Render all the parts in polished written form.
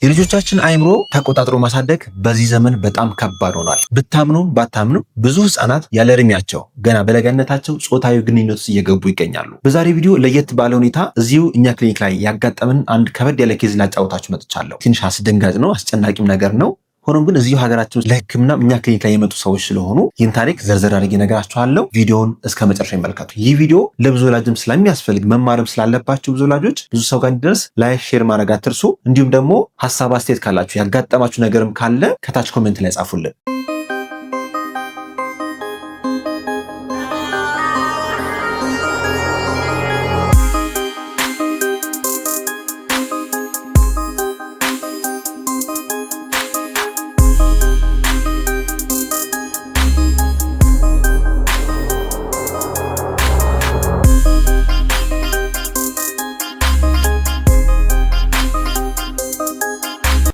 የልጆቻችን አእምሮ ተቆጣጥሮ ማሳደግ በዚህ ዘመን በጣም ከባድ ሆኗል። ብታምኑ ባታምኑ ብዙ ህፃናት ያለ እድሜያቸው ገና በለጋነታቸው ጾታዊ ግንኙነት ውስጥ እየገቡ ይገኛሉ። በዛሬ ቪዲዮ ለየት ባለ ሁኔታ እዚሁ እኛ ክሊኒክ ላይ ያጋጠምን አንድ ከበድ ያለ ኬዝ ላጫውታችሁ መጥቻለሁ። ትንሽ አስደንጋጭ ነው፣ አስጨናቂም ነገር ነው። ሆኖም ግን እዚሁ ሀገራችን ውስጥ ለህክምና እኛ ክሊኒክ ላይ የመጡ ሰዎች ስለሆኑ ይህን ታሪክ ዘርዘር አድርጌ እነግራችኋለሁ። ቪዲዮውን እስከ መጨረሻ ይመልከቱ። ይህ ቪዲዮ ለብዙ ወላጅም ስለሚያስፈልግ መማርም ስላለባቸው ብዙ ወላጆች ብዙ ሰው ጋር እንዲደርስ ላይክ፣ ሼር ማድረግ አትርሱ። እንዲሁም ደግሞ ሀሳብ አስተያየት ካላችሁ ያጋጠማችሁ ነገርም ካለ ከታች ኮሜንት ላይ ጻፉልን።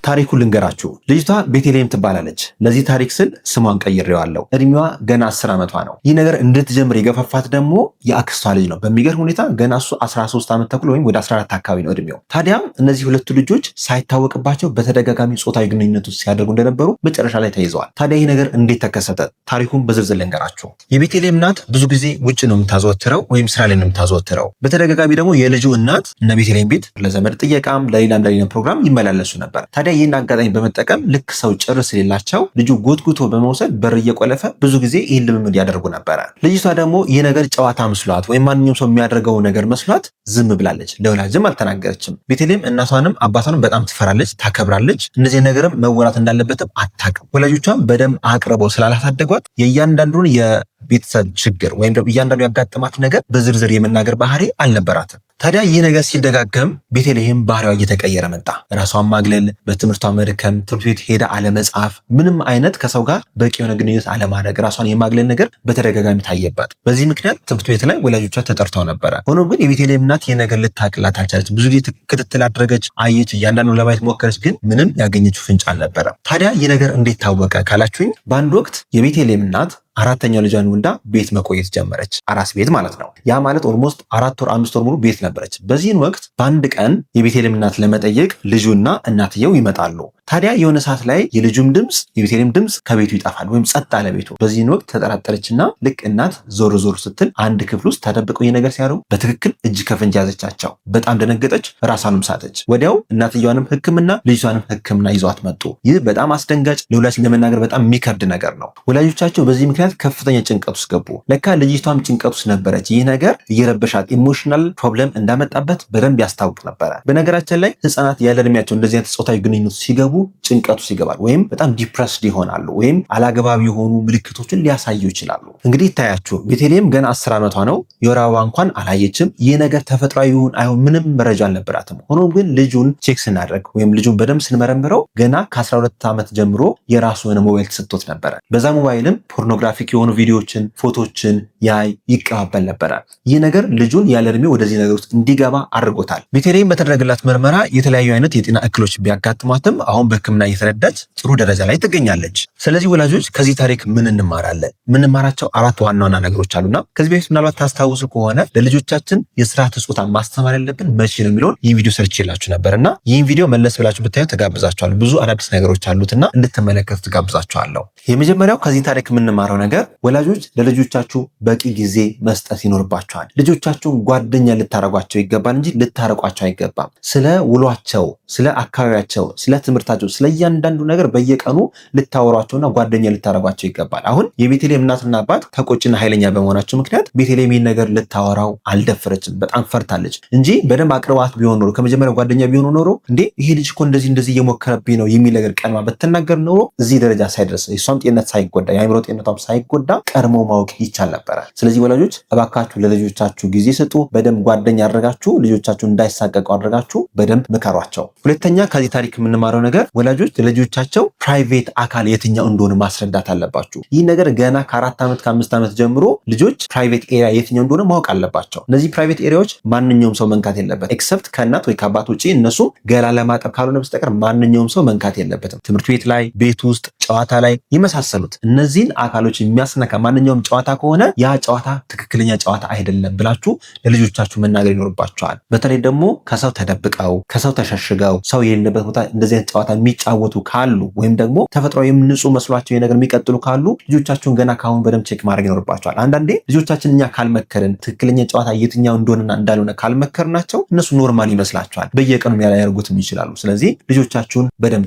ታሪኩ ልንገራችሁ። ልጅቷ ቤተልሔም ትባላለች። ለዚህ ታሪክ ስል ስሟን ቀይሬዋለሁ። እድሜዋ ገና 10 ዓመቷ ነው። ይህ ነገር እንድትጀምር የገፋፋት ደግሞ የአክስቷ ልጅ ነው። በሚገርም ሁኔታ ገና እሱ 13 ዓመት ተኩል ወይም ወደ 14 አካባቢ ነው እድሜው። ታዲያም እነዚህ ሁለቱ ልጆች ሳይታወቅባቸው በተደጋጋሚ ጾታዊ ግንኙነት ውስጥ ሲያደርጉ እንደነበሩ መጨረሻ ላይ ተይዘዋል። ታዲያ ይህ ነገር እንዴት ተከሰተ? ታሪኩን በዝርዝር ልንገራችሁ። የቤተልሔም እናት ብዙ ጊዜ ውጭ ነው የምታዘወትረው ወይም ስራ ላይ ነው የምታዘወትረው። በተደጋጋሚ ደግሞ የልጁ እናት እነ ቤተልሔም ቤት ለዘመድ ጥየቃም ለሌላም ፕሮግራም ይመላለሱ ነበር። ታዲያ ይህን አጋጣሚ በመጠቀም ልክ ሰው ጭር ስለሌላቸው ልጁ ጎትጉቶ በመውሰድ በር እየቆለፈ ብዙ ጊዜ ይህን ልምምድ ያደርጉ ነበረ። ልጅቷ ደግሞ ይህ ነገር ጨዋታ መስሏት ወይም ማንኛውም ሰው የሚያደርገው ነገር መስሏት ዝም ብላለች። ለወላጅም አልተናገረችም። ቤተልሔም እናቷንም አባቷንም በጣም ትፈራለች፣ ታከብራለች። እነዚህ ነገርም መወራት እንዳለበትም አታውቅም። ወላጆቿም በደንብ አቅርበው ስላላሳደጓት የእያንዳንዱን የቤተሰብ ችግር ወይም ደግሞ እያንዳንዱ ያጋጠማት ነገር በዝርዝር የመናገር ባህሪ አልነበራትም። ታዲያ ይህ ነገር ሲደጋገም ቤተልሔም ባህሪዋ እየተቀየረ መጣ። ራሷን ማግለል፣ በትምህርቷ መድከም፣ ትምህርት ቤት ሄዳ አለመጻፍ፣ ምንም አይነት ከሰው ጋር በቂ የሆነ ግንኙነት አለማድረግ፣ ራሷን የማግለል ነገር በተደጋጋሚ ታየባት። በዚህ ምክንያት ትምህርት ቤት ላይ ወላጆቿ ተጠርተው ነበረ። ሆኖም ግን የቤተልሔም እናት ይህ ነገር ልታቅላት አልቻለች። ብዙ ጊዜ ክትትል አድረገች፣ አየች፣ እያንዳንዱ ለማየት ሞከረች፣ ግን ምንም ያገኘችው ፍንጭ አልነበረ። ታዲያ ይህ ነገር እንዴት ታወቀ ካላችሁኝ በአንድ ወቅት የቤተልሔም እናት አራተኛው ልጇን ወልዳ ቤት መቆየት ጀመረች። አራስ ቤት ማለት ነው። ያ ማለት ኦልሞስት 4 ወር 5 ወር ሙሉ ቤት ነበረች። በዚህን ወቅት በአንድ ቀን የቤተልሔም እናት ለመጠየቅ ልጁና እናትየው ይመጣሉ። ታዲያ የሆነ ሰዓት ላይ የልጁም ድምፅ የቤተልሔም ድምፅ ከቤቱ ይጠፋል ወይም ጸጥ አለ ቤቱ። በዚህን ወቅት ተጠራጠረችና ልክ እናት ዞር ዞር ስትል አንድ ክፍል ውስጥ ተደብቀው የነገር ሲያደርጉ በትክክል እጅ ከፍንጅ ያዘቻቸው። በጣም ደነገጠች፣ ራሷንም ሳተች። ወዲያው እናትየዋንም ሕክምና ልጅቷንም ሕክምና ይዘዋት መጡ። ይህ በጣም አስደንጋጭ፣ ለወላጅ ለመናገር በጣም የሚከብድ ነገር ነው። ወላጆቻቸው በዚህ ምክንያት ከፍተኛ ጭንቀት ውስጥ ገቡ። ለካ ልጅቷም ጭንቀት ውስጥ ነበረች። ይህ ነገር እየረበሻት ኢሞሽናል ፕሮብለም እንዳመጣበት በደንብ ያስታውቅ ነበረ። በነገራችን ላይ ህፃናት ያለ እድሜያቸው እንደዚህ አይነት ጾታዊ ግንኙነት ሲገቡ ጭንቀቱ ይገባል ወይም በጣም ዲፕረስድ ይሆናሉ ወይም አላግባብ የሆኑ ምልክቶችን ሊያሳዩ ይችላሉ። እንግዲህ ይታያችሁ ቤተልሔም ገና 10 ዓመቷ ነው። የወር አበባ እንኳን አላየችም። ይህ ነገር ተፈጥሯዊ ይሁን አይሁን ምንም መረጃ አልነበራትም። ሆኖም ግን ልጁን ቼክ ስናደርግ ወይም ልጁን በደንብ ስንመረምረው ገና ከ12 ዓመት ጀምሮ የራሱ የሆነ ሞባይል ተሰጥቶት ነበረ። በዛ ሞባይልም ፖርኖግራፊክ የሆኑ ቪዲዮዎችን፣ ፎቶችን ያይ ይቀባበል ነበረ። ይህ ነገር ልጁን ያለ እድሜ ወደዚህ ነገር ውስጥ እንዲገባ አድርጎታል። ቤተልሔም በተደረገላት ምርመራ የተለያዩ አይነት የጤና እክሎች ቢያጋጥሟትም አሁን በሕክምና እየተረዳች ጥሩ ደረጃ ላይ ትገኛለች። ስለዚህ ወላጆች ከዚህ ታሪክ ምን እንማራለን? የምንማራቸው 4 ዋና ዋና ነገሮች አሉና ከዚህ በፊት ምናልባት ታስታውሱ ከሆነ ለልጆቻችን የስርዓተ ጾታ ማስተማር ያለብን መቼ ነው የሚለውን ይህ ቪዲዮ ሰርቼላችሁ ነበርና ይህን ቪዲዮ መለስ ብላችሁ ብታዩ ተጋብዛችኋለሁ። ብዙ አዳዲስ ነገሮች አሉትና እንድትመለከቱ ተጋብዛችኋለሁ። የመጀመሪያው ከዚህ ታሪክ የምንማረው ነገር ወላጆች ለልጆቻችሁ በቂ ጊዜ መስጠት ይኖርባቸዋል። ልጆቻችሁን ጓደኛ ልታረጓቸው ይገባል እንጂ ልታረቋቸው አይገባም። ስለ ውሏቸው፣ ስለ አካባቢያቸው፣ ስለ ትምህርታቸው፣ ስለ እያንዳንዱ ነገር በየቀኑ ልታወሯቸውና ጓደኛ ልታረጓቸው ይገባል። አሁን የቤተልሔም እናትና አባት ተቆጭና ኃይለኛ በመሆናቸው ምክንያት ቤተልሔም ይህን ነገር ልታወራው አልደፈረችም። በጣም ፈርታለች እንጂ በደንብ አቅርባት ቢሆን ኖሮ ከመጀመሪያ ጓደኛ ቢሆኑ ኖሮ እንዴ ይሄ ልጅ እኮ እንደዚህ እየሞከረብኝ ነው የሚል ነገር ቀድማ በተናገር ኖሮ እዚህ ደረጃ ሳይደርስ እሷም ጤንነት ሳይጎዳ የአእምሮ ጤንነቷም ሳይጎዳ ቀድሞ ማወቅ ይቻል ነበረ። ስለዚህ ወላጆች እባካችሁ ለልጆቻችሁ ጊዜ ስጡ። በደንብ ጓደኛ አድርጋችሁ ልጆቻችሁ እንዳይሳቀቁ አድርጋችሁ በደንብ ምከሯቸው። ሁለተኛ ከዚህ ታሪክ የምንማረው ነገር ነገር ወላጆች ለልጆቻቸው ፕራይቬት አካል የትኛው እንደሆነ ማስረዳት አለባችሁ። ይህ ነገር ገና ከ4 ዓመት ከ5 ዓመት ጀምሮ ልጆች ፕራይቬት ኤሪያ የትኛው እንደሆነ ማወቅ አለባቸው። እነዚህ ፕራይቬት ኤሪያዎች ማንኛውም ሰው መንካት የለበት ኤክሰፕት ከእናት ወይ ከአባት ውጪ እነሱ ገላ ለማጠብ ካልሆነ በስተቀር ማንኛውም ሰው መንካት የለበትም። ትምህርት ቤት ላይ፣ ቤት ውስጥ፣ ጨዋታ ላይ የመሳሰሉት እነዚህን አካሎች የሚያስነካ ማንኛውም ጨዋታ ከሆነ ያ ጨዋታ ትክክለኛ ጨዋታ አይደለም ብላችሁ ለልጆቻችሁ መናገር ይኖርባቸዋል። በተለይ ደግሞ ከሰው ተደብቀው ከሰው ተሸሽገው ሰው የሌለበት ቦታ እንደዚህ አይነት ጨዋታ የሚጫወቱ ካሉ ወይም ደግሞ ተፈጥሯዊ ንጹህ መስሏቸው የነገር የሚቀጥሉ ካሉ ልጆቻችሁን ገና ካሁን በደንብ ቼክ ማድረግ ይኖርባቸዋል። አንዳንዴ ልጆቻችን እኛ ካልመከርን ትክክለኛ ጨዋታ የትኛው እንደሆነና እንዳልሆነ ካልመከርናቸው እነሱ ኖርማል ይመስላቸዋል። በየቀኑ ያላያርጉትም ይችላሉ። ስለዚህ ልጆቻችሁን በደንብ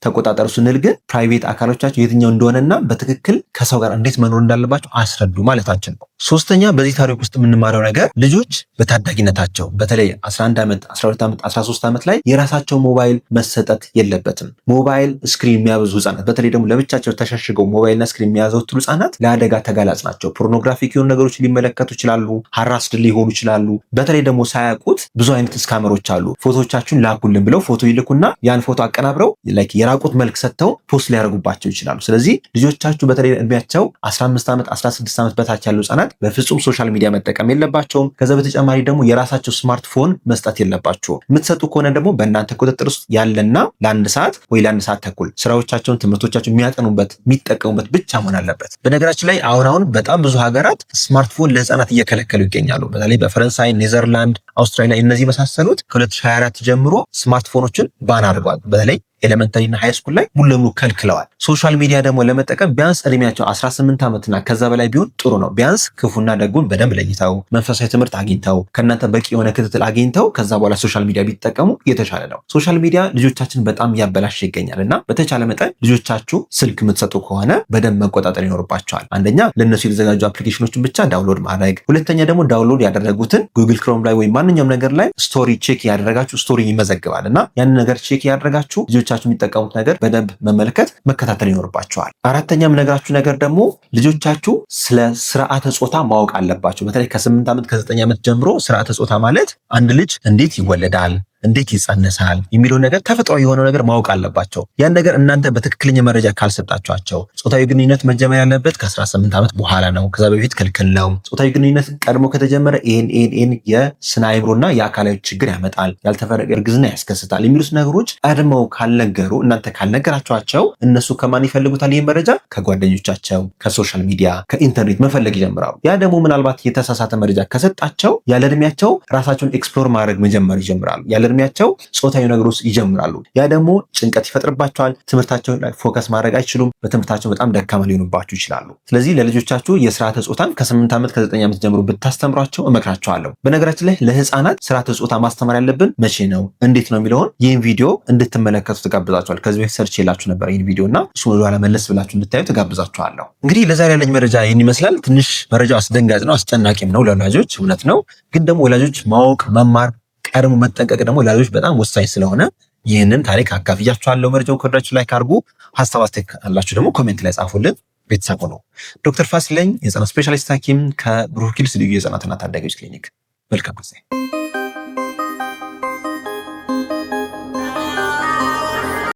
ተቆጣጠሩ ስንል ግን ፕራይቬት አካሎቻቸው የትኛው እንደሆነና በትክክል ከሰው ጋር እንዴት መኖር እንዳለባቸው አስረዱ ማለታችን ነው። ሶስተኛ በዚህ ታሪክ ውስጥ የምንማረው ነገር ልጆች በታዳጊነታቸው በተለይ 11 ዓመት 12 ዓመት 13 ዓመት ላይ የራሳቸው ሞባይል መሰጠት የለበትም። ሞባይል ስክሪን የሚያበዙ ህጻናት በተለይ ደግሞ ለብቻቸው ተሸሽገው ሞባይልና ስክሪን የሚያዘወትሩ ህጻናት ለአደጋ ተጋላጭ ናቸው። ፖርኖግራፊክ የሆኑ ነገሮች ሊመለከቱ ይችላሉ። ሀራስድ ሊሆኑ ይችላሉ። በተለይ ደግሞ ሳያውቁት ብዙ አይነት ስካመሮች አሉ። ፎቶቻችሁን ላኩልን ብለው ፎቶ ይልኩና ያን ፎቶ አቀናብረው የራቁት መልክ ሰጥተው ፖስት ሊያደርጉባቸው ይችላሉ። ስለዚህ ልጆቻችሁ በተለይ እድሜያቸው 15 ዓመት 16 ዓመት በታች ያሉ ህጻናት በፍጹም ሶሻል ሚዲያ መጠቀም የለባቸውም። ከዛ በተጨማሪ ደግሞ የራሳቸው ስማርትፎን መስጠት የለባቸውም። የምትሰጡ ከሆነ ደግሞ በእናንተ ቁጥጥር ውስጥ ያለና ለ1 ሰዓት ወይ ለ1 ሰዓት ተኩል ስራዎቻቸውን ትምህርቶቻቸውን የሚያጠኑበት የሚጠቀሙበት ብቻ መሆን አለበት። በነገራችን ላይ አሁን በጣም ብዙ ሀገራት ስማርትፎን ለህፃናት እየከለከሉ ይገኛሉ። በተለይ በፈረንሳይ፣ ኔዘርላንድ፣ አውስትራሊያ እነዚህ መሳሰሉት ከ2024 ጀምሮ ስማርትፎኖችን ባን አድርጓል። በተለይ ኤሌመንታሪ እና ሃይስኩል ላይ ሙሉ ለሙሉ ከልክለዋል። ሶሻል ሚዲያ ደግሞ ለመጠቀም ቢያንስ እድሜያቸው 18 ዓመትና ከዛ በላይ ቢሆን ጥሩ ነው። ቢያንስ ክፉና ደጉን በደንብ ለይተው መንፈሳዊ ትምህርት አግኝተው ከእናንተ በቂ የሆነ ክትትል አግኝተው ከዛ በኋላ ሶሻል ሚዲያ ቢጠቀሙ የተሻለ ነው። ሶሻል ሚዲያ ልጆቻችን በጣም ያበላሽ ይገኛል እና በተቻለ መጠን ልጆቻችሁ ስልክ የምትሰጡ ከሆነ በደንብ መቆጣጠር ይኖርባቸዋል። አንደኛ ለእነሱ የተዘጋጁ አፕሊኬሽኖችን ብቻ ዳውንሎድ ማድረግ፣ ሁለተኛ ደግሞ ዳውንሎድ ያደረጉትን ጉግል ክሮም ላይ ወይም ማንኛውም ነገር ላይ ስቶሪ ቼክ ያደረጋችሁ ስቶሪ ይመዘግባል እና ያንን ነገር ቼክ ያደረጋችሁ ልጆቻችሁ የሚጠቀሙት ነገር በደንብ መመልከት መከታተል ይኖርባቸዋል። አራተኛም ነገራችሁ ነገር ደግሞ ልጆቻችሁ ስለ ስርዓተ ጾታ ማወቅ አለባቸው። በተለይ ከ8 ዓመት ከ9 ዓመት ጀምሮ ስርዓተ ጾታ ማለት አንድ ልጅ እንዴት ይወለዳል፣ እንዴት ይጸነሳል የሚለው ነገር ተፈጥሯዊ የሆነው ነገር ማወቅ አለባቸው። ያን ነገር እናንተ በትክክለኛ መረጃ ካልሰጣችኋቸው ጾታዊ ግንኙነት መጀመር ያለበት ከ18 ዓመት በኋላ ነው። ከዛ በፊት ክልክል ነው። ጾታዊ ግንኙነት ቀድሞ ከተጀመረ ይሄን የስነ አእምሮና የአካላዊ ችግር ያመጣል፣ ያልተፈለገ እርግዝና ያስከስታል የሚሉት ነገሮች ቀድመው ካልነገሩ እናንተ ካልነገራቸዋቸው እነሱ ከማን ይፈልጉታል? ይህ መረጃ ከጓደኞቻቸው፣ ከሶሻል ሚዲያ፣ ከኢንተርኔት መፈለግ ይጀምራሉ። ያ ደግሞ ምናልባት የተሳሳተ መረጃ ከሰጣቸው ያለ እድሜያቸው ራሳቸውን ኤክስፕሎር ማድረግ መጀመር ይጀምራሉ። እድሜያቸው ጾታዊ ነገሮች ይጀምራሉ። ያ ደግሞ ጭንቀት ይፈጥርባቸዋል። ትምህርታቸውን ላይ ፎከስ ማድረግ አይችሉም። በትምህርታቸው በጣም ደካማ ሊሆኑባችሁ ይችላሉ። ስለዚህ ለልጆቻችሁ የስርዓተ ጾታን ከ8 ዓመት ከ9 ዓመት ጀምሮ ብታስተምሯቸው እመክራቸዋለሁ። በነገራችን ላይ ለህፃናት ስርዓተ ጾታ ማስተማር ያለብን መቼ ነው እንዴት ነው የሚለውን ይህን ቪዲዮ እንድትመለከቱ ተጋብዛችኋል። ከዚህ በፊት ሰርች የላችሁ ነበር ይህን ቪዲዮ እና እሱ ወደኋላ መለስ ብላችሁ እንድታዩ ተጋብዛችኋለሁ። እንግዲህ ለዛሬ ያለኝ መረጃ ይህን ይመስላል። ትንሽ መረጃው አስደንጋጭ ነው፣ አስጨናቂም ነው ለወላጆች እውነት ነው። ግን ደግሞ ወላጆች ማወቅ መማር ቀድሞ መጠንቀቅ ደግሞ ለልጆች በጣም ወሳኝ ስለሆነ ይህንን ታሪክ አካፍያችኋለሁ። መረጃውን ከወደዳችሁ ላይክ አድርጉ። ሀሳብ አስተያየት ካላችሁ ደግሞ ኮሜንት ላይ ጻፉልን። ቤተሰቡ ነው ዶክተር ፋሲል ነኝ፣ የህፃናት ስፔሻሊስት ሐኪም ከብሩክ ኪድስ ልዩ የህፃናትና ታዳጊዎች ክሊኒክ። መልካም ጊዜ